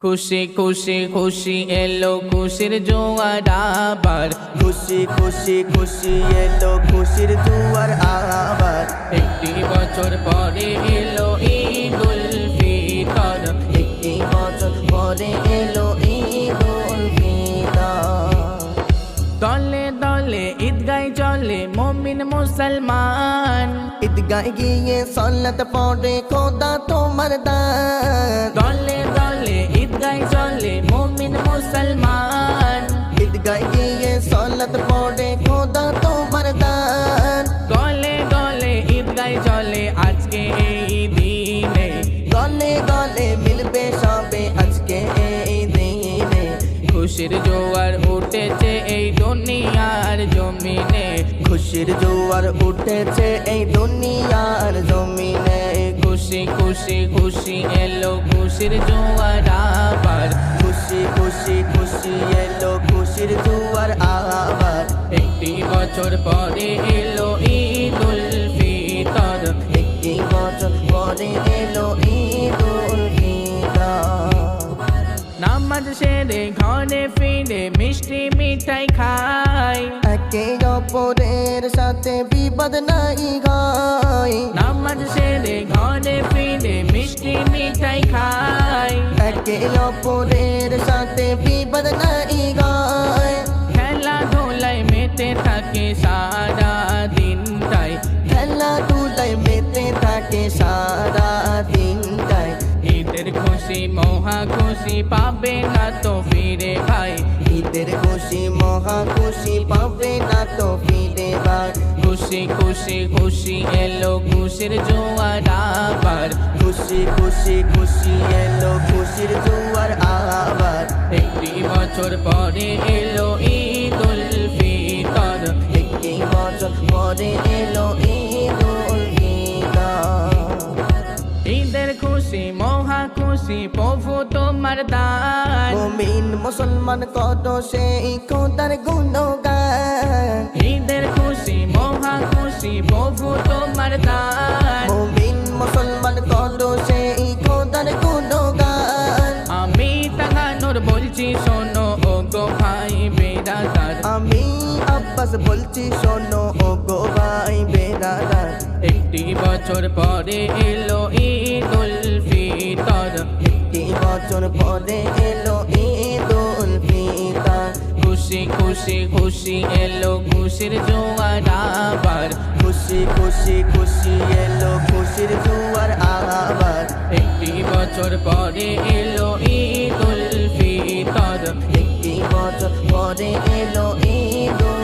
খুশি খুশি খুশি এলো খুশির জোয়ার আবার, খুশি খুশি খুশি এলো খুশির জোয়ার আবার। একটি বছর পরে এলো ঈদুল ফিতর, একটি বছর পরে এলো ঈদুল ফিতর। দলে দলে ঈদগায় চলে মুমিন মুসলমান, ঈদগায় গিয়ে সালাত পড়ে খোদা তোমার দান। দলে দলে ঈদগায় চলে মুমিন মুসলমান, ঈদগায় গিয়ে সালাত পড়ে খোদা তোমার দান। গলে গলে ঈদগায় চলে আজকে এই দিনে, গলে গলে মিলবে সবে আজকে এই দিনে। খুশির জোয়ার উঠেছে এই দুনিয়ার জমিনে, খুশির জোয়ার উঠেছে এই দুনিয়ার জমিনে। খুশি খুশি খুশি এলো খুশির জোয়ার আবার, খুশি খুশি খুশি এলো খুশির জোয়ার আবার। একটি বছর পরে এলো ঈদুল ফিতর, একটি বছর পরে এলো ঈদুল ফিতর। নামাজ সেরে ঘরে ফিরে মিষ্টি মিঠাই খাই, একে অপরের সাথে বিবাদ নাই গায়। নামাজ সেরে ঘরে ফিরে মিষ্টি মিঠাই খাই, একে অপরের সাথে বিবাদ নাই গায়। খেলাধুলায় মেতে থাকে সারা দিনটাই, খেলাধুলায় মেতে থাকে সারা দিনটাই। ঈদের খুশি মহা খুশি পাবে না তো ফিরে ভাই, ঈদের খুশি মহা খুশি পাবে না তো ফিরে ভাই। খুশি খুশি খুশি এলো খুশির জোয়ার আবার, খুশি খুশি খুশি এলো খুশির জোয়ার আবার। একটি বছর পরে এলো ঈদুল ফিতর, একটি বছর পরে এলো ঈদুল ফিতর। ঈদের খুশি মহা খুশি প্রভু তোমার দান, মুমিন মুসলমান করো সেই খোদার গুণগান। ঈদের খুশি মহা খুশি প্রভু তোমার দান, মুমিন মুসলমান করো সেই খোদার গুণগান। আমি তাহানুর বলছি শোনো ও গো ভাই বেরাদার, আমি আব্বাস বলছি শোনো ও গো ভাই বেরাদার। একটি বছর পরে এলো ঈদুল ফিতর, একটি বছর পরে এলো ঈদুল ফিতর। খুশি খুশি খুশি এলো খুশির জোয়ার আবার, খুশি খুশি খুশি এলো খুশির জোয়ার আবার। একটি বছর পরে এলো ঈদুল ফিতর, একটি বছর পরে এলো ঈদুল